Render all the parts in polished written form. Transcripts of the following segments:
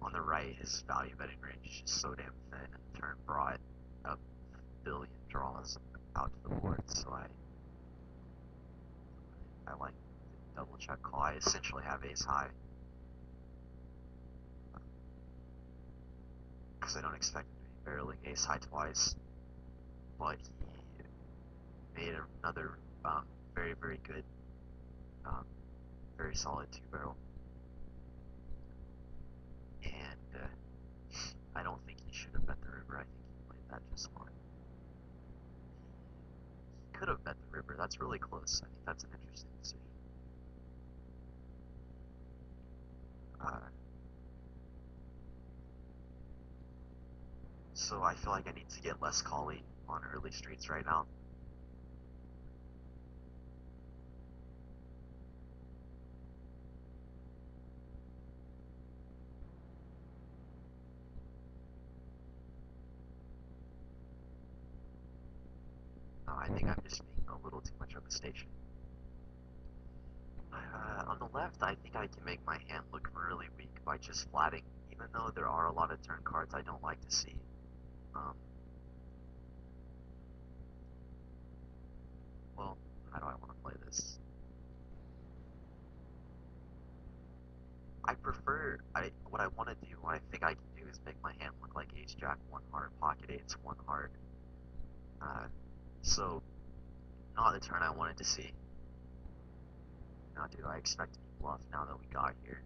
on the right, his value betting range is just so damn thin, and the turn brought a billion draws out to the board, so I like the double check call. I essentially have ace high, because I don't expect him to be barreling ace high twice, but he made another very, very good, very solid two barrel, and I don't think he should have bet the river. I think he played that just fine. He could have bet the river. That's really close. I think that's an interesting decision. So I feel like I need to get less call-y on early streets right now. I think I'm just being a little too much of a station. On the left, I think I can make my hand look really weak by just flatting, even though there are a lot of turn cards I don't like to see. Well, how do I want to play this? What I want to do, what I think I can do is make my hand look like ace jack, one heart, pocket eights, one heart. So, not the turn I wanted to see. Now, do I expect to be bluffed now that we got here?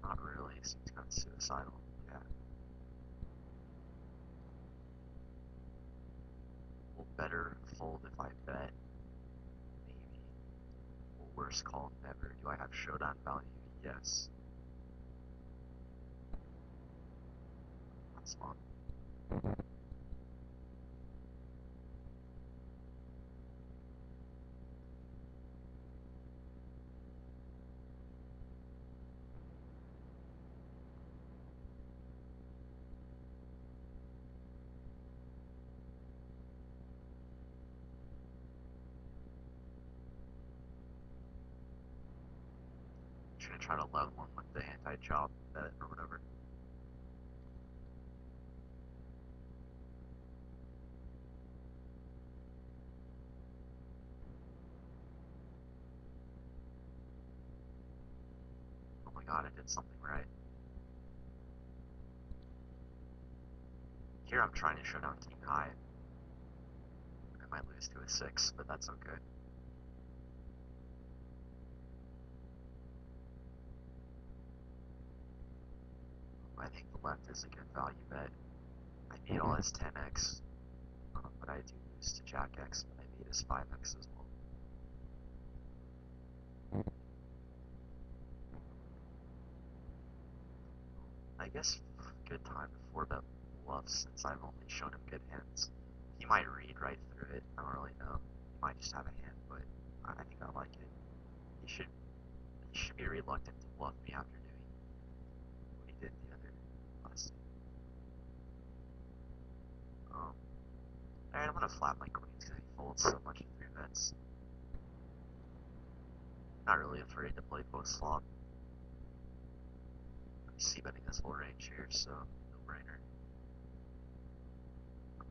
Not really, it seems kind of suicidal, yeah. Well, better fold if I bet, maybe. Well, worst call, never. Do I have showdown value? Yes. That's fun. I'm gonna try to level one with the anti-chop bet or whatever. Oh my god, I did something right. Here I'm trying to show down king high. I might lose to a 6, but that's okay. I think the left is a good value bet. I beat all his 10x, but I do lose to jack x, but I beat his 5x as well. I guess good time to 4-bet bluffs since I've only shown him good hands. He might read right through it, I don't really know. He might just have a hand, but I think I like it. He should be reluctant to bluff me after doing what he did the other last game. Alright, I'm gonna flat my queens because he folds so much in 3-bets. Not really afraid to play post flop. C-betting this whole range here, so no brainer. I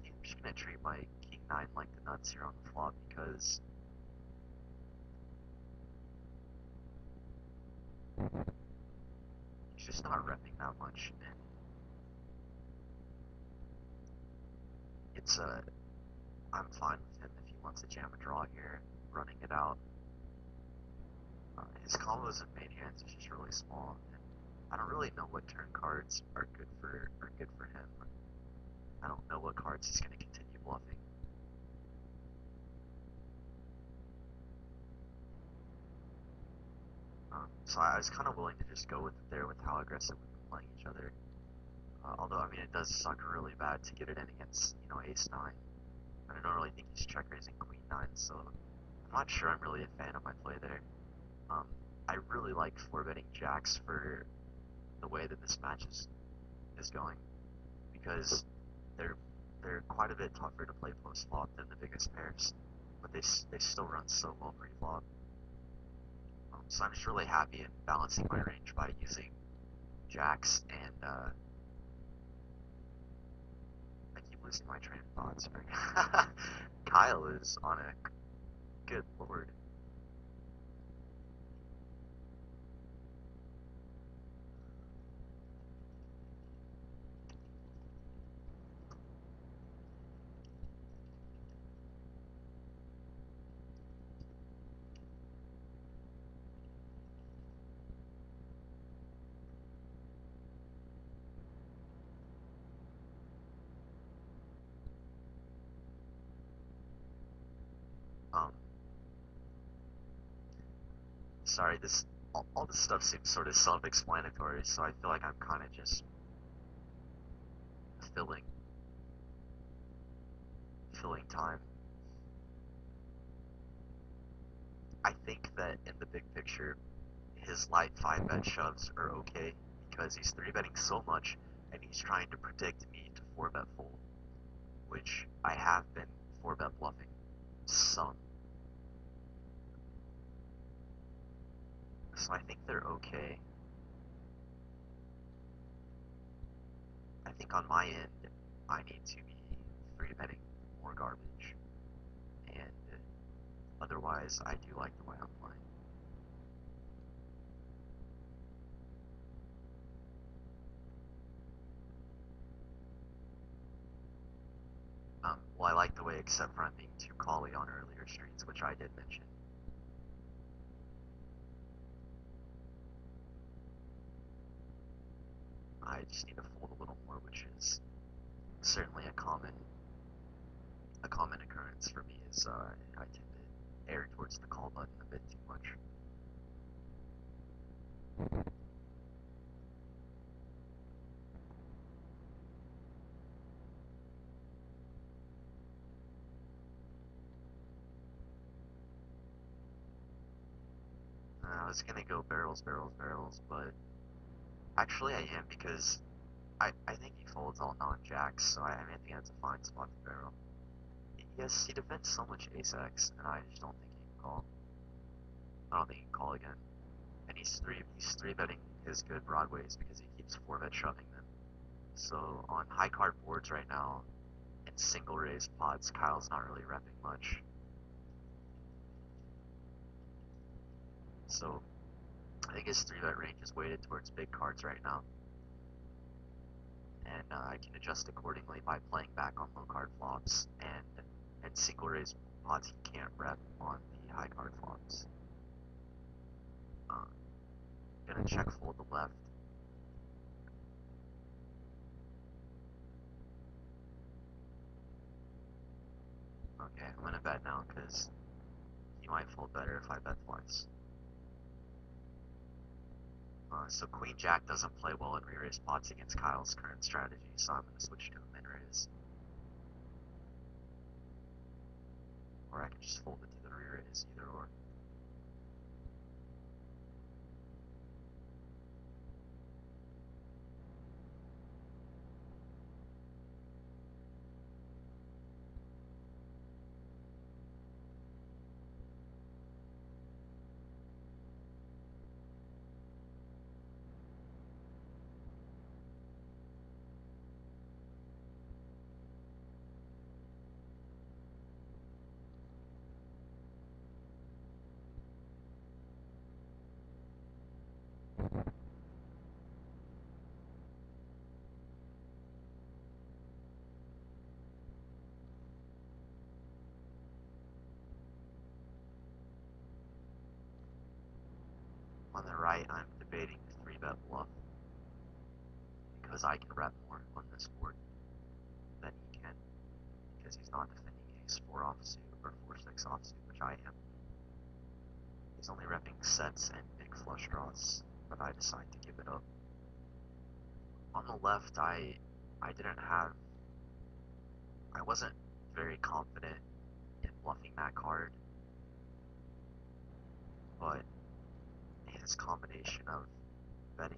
think I'm just gonna treat my king 9 like the nuts here on the flop because he's just not repping that much, and it's I'm fine with him if he wants to jam a draw here, running it out. His combos and main hands is just really small, and I don't really know what turn cards are good for him. I don't know what cards he's gonna continue bluffing. So I was kind of willing to just go with it there with how aggressive we've been playing each other. Although, I mean, it does suck really bad to get it in against, ace 9. And I don't really think he's check raising queen 9, so I'm not sure I'm really a fan of my play there. I really like 4-betting jacks for the way that this match is going, because they're they're quite a bit tougher to play post flop than the biggest pairs, but they still run so well pre flop. So I'm just really happy in balancing my range by using jacks and I keep losing my train of thoughts. Kyle is on a good lord. Um, Sorry, all this stuff seems sort of self-explanatory, so I feel like I'm kind of just filling time. I think that in the big picture, his light 5-bet shoves are okay because he's 3-betting so much and he's trying to predict me to 4-bet fold, which I have been 4-bet bluffing some. So I think they're okay. I think on my end, I need to be 3-betting more garbage, and otherwise I do like the way I'm playing. Well, I like the way, except for I'm being too cally on earlier streets, which I did mention. I just need to fold a little more, which is certainly a common occurrence for me. Is I tend to err towards the call button a bit too much. I was gonna go barrels, barrels, barrels, but actually I am because I think he folds all non-jacks, so I mean I think that's a fine spot to barrel. Yes, he defends so much ace-x, and I just don't think he can call. I don't think he can call again. And he's three betting his good broadways because he keeps 4-bet shoving them. So on high card boards right now, in single raise pots, Kyle's not really repping much. So I think his 3-bet range is weighted towards big cards right now. And I can adjust accordingly by playing back on low card flops and single raise pots he can't rep on the high card flops. Gonna check fold the left. Okay, I'm gonna bet now because he might fold better if I bet twice. So Queen Jack doesn't play well in re-raise pots against Kyle's current strategy, so I'm gonna switch to a min-raise. Or I can just fold it to the re-raise, either or. On the right, I'm debating 3-bet bluff because I can rep more on this board than he can because he's not defending ace-4 offsuit or 4-6 offsuit, which I am. He's only repping sets and big flush draws, but I decide to give it up. On the left, I wasn't very confident in bluffing that card, but his combination of betting